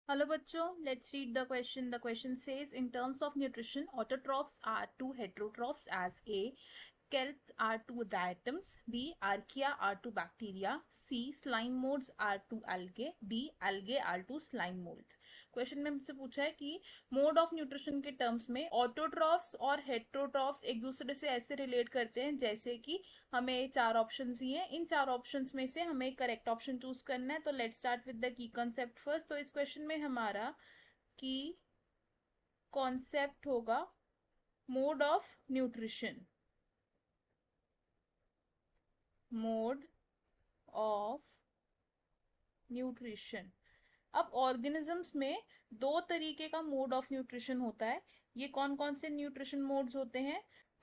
Hello बच्चों, let's read the question. The question says, in terms of nutrition, autotrophs are two heterotrophs as A. Kelps are two diatoms. B. Archaea are two bacteria. C. Slime molds are two algae. D. Algae are two slime molds. Question में हमसे पूछा है कि mode of nutrition के terms में autotrophs और heterotrophs एक दूसरे से ऐसे रिलेट करते हैं जैसे कि हमें चार ऑप्शंस दिए हैं। इन चार ऑप्शंस में से हमें करेक्ट ऑप्शन चूज करना है। तो let's start with the key concept first. तो इस क्वेश्चन में हमारा की कॉन्सेप्ट होगा mode of nutrition. Mode of nutrition. अब ऑर्गेनिजम्स में दो तरीके का मोड ऑफ न्यूट्रिशन होता है। ये कौन कौन से न्यूट्रिशन मोड्स होते हैं?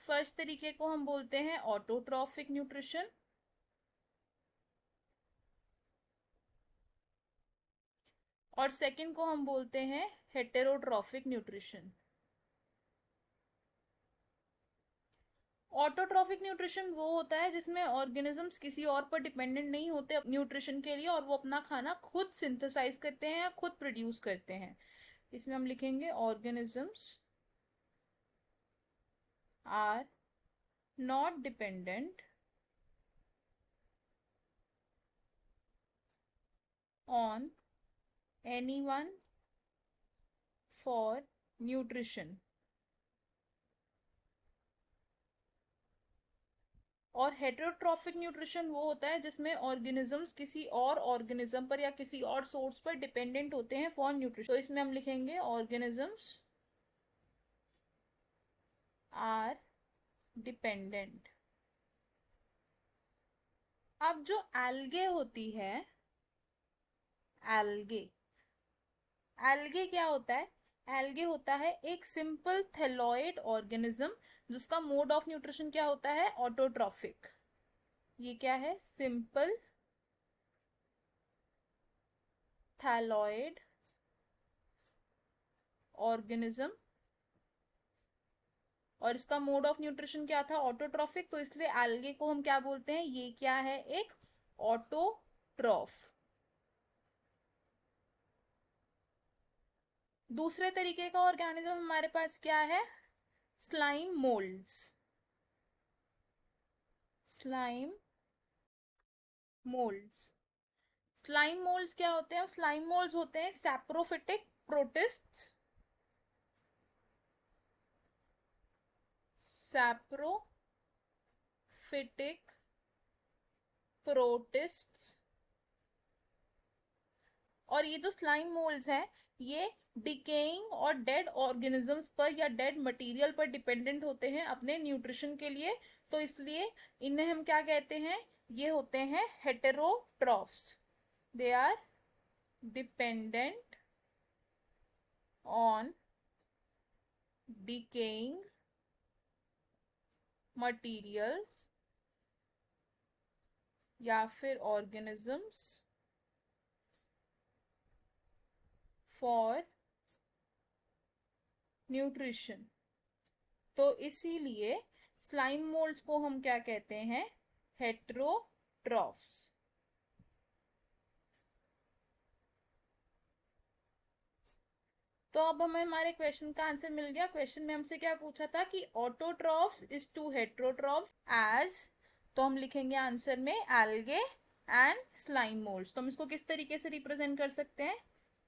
फर्स्ट तरीके को हम बोलते हैं ऑटोट्रॉफिक न्यूट्रिशन, और सेकंड को हम बोलते हैं हेटेरोट्रॉफिक न्यूट्रिशन। ऑटोट्रॉफिक न्यूट्रिशन वो होता है जिसमें ऑर्गेनिजम्स किसी और पर डिपेंडेंट नहीं होते न्यूट्रिशन के लिए, और वो अपना खाना खुद सिंथेसाइज करते हैं या खुद प्रोड्यूस करते हैं। इसमें हम लिखेंगे organisms are not dependent on anyone for nutrition। और हेटेरोट्रॉफिक न्यूट्रिशन वो होता है जिसमें ऑर्गेनिजम्स किसी और ऑर्गेनिज्म पर या किसी और सोर्स पर डिपेंडेंट होते हैं फॉर न्यूट्रिशन। तो इसमें हम लिखेंगे ऑर्गेनिजम्स आर डिपेंडेंट। अब जो एल्गे होती है, एल्गे, एल्गे क्या होता है? एल्गे होता है एक सिंपल थैलॉइड ऑर्गेनिज्म जिसका मोड ऑफ न्यूट्रिशन क्या होता है? ऑटोट्रॉफिक। ये क्या है? सिंपल थैलॉइड ऑर्गेनिज्म, और इसका मोड ऑफ न्यूट्रिशन क्या था? ऑटोट्रॉफिक। तो इसलिए एल्गे को हम क्या बोलते हैं? ये क्या है? एक ऑटोट्रॉफ। दूसरे तरीके का ऑर्गेनिज्म हमारे पास क्या है? Slime moulds. Slime moulds. Slime moulds क्या होते हैं? स्लाइम मोल्ड्स होते हैं सैप्रोफिटिक प्रोटिस्ट्स। सैप्रोफिटिक प्रोटिस्ट्स। और ये जो स्लाइम मोल्ड्स हैं, ये डिकेइंग और डेड ऑर्गेनिजम्स पर या डेड मटेरियल पर डिपेंडेंट होते हैं अपने न्यूट्रिशन के लिए। तो इसलिए इन्हें हम क्या कहते हैं? ये होते हैं heterotrophs. They are dependent on decaying materials या फिर ऑर्गेनिजम्स फॉर न्यूट्रिशन। तो इसीलिए स्लाइम मोल्ड्स को हम क्या कहते हैं? हेटेरोट्रॉफ्स। तो अब हमें हमारे क्वेश्चन का आंसर मिल गया। क्वेश्चन में हमसे क्या पूछा था कि autotrophs is to heterotrophs as, तो हम लिखेंगे आंसर में एल्गे एंड स्लाइम मोल्ड्स। तो हम इसको किस तरीके से रिप्रेजेंट कर सकते हैं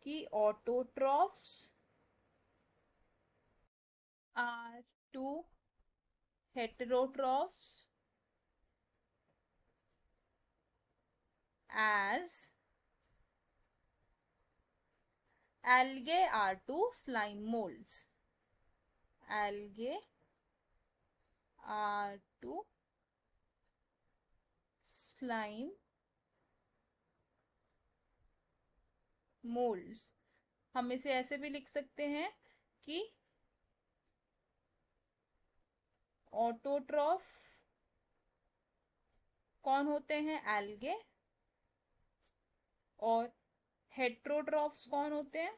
कि autotrophs are to heterotrophs as algae are to slime molds। algae are to slime molds। हम इसे ऐसे भी लिख सकते हैं कि ऑटोट्रॉफ कौन होते हैं? एल्गे। और हेट्रोट्रॉफ्स कौन होते हैं?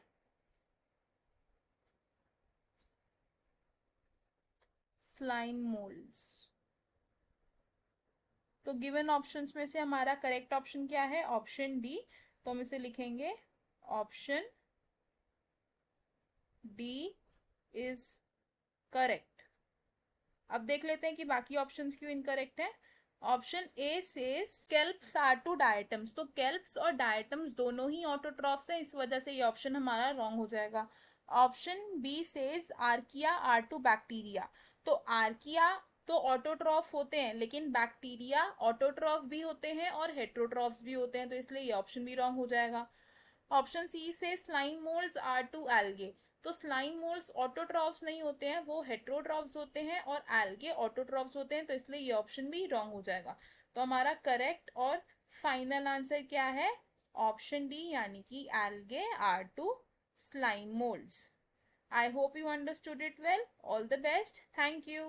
Slime moulds. तो गिवन ऑप्शंस में से हमारा करेक्ट ऑप्शन क्या है? Option D. तो हम इसे लिखेंगे ऑप्शन डी इज करेक्ट। अब देख लेते हैं कि बाकी ऑप्शंस क्यों इनकरेक्ट है। Option A says kelps are two diatoms, तो केल्प्स और डायटम्स दोनों ही ऑटोट्रॉफ्स हैं, इस वजह से ये ऑप्शन हमारा रॉन्ग हो जाएगा। Option B says archaea are to bacteria, तो आर्किया तो ऑटोट्रॉफ होते हैं लेकिन बैक्टीरिया ऑटोट्रॉफ भी होते हैं और हेट्रोट्रॉफ्स भी होते हैं, तो इसलिए ये ऑप्शन भी रॉन्ग हो जाएगा। Option C says slime moulds are to algae, तो स्लाइम मोल्ड्स ऑटोट्रॉफ्स नहीं होते हैं, वो हेट्रोट्रॉफ्स होते हैं और एल्गे ऑटोट्रॉफ्स होते हैं, तो इसलिए ये ऑप्शन भी रॉन्ग हो जाएगा। तो हमारा करेक्ट और फाइनल आंसर क्या है, ऑप्शन डी, यानी कि algae are to slime molds. I hope you understood it well. All the best. Thank you.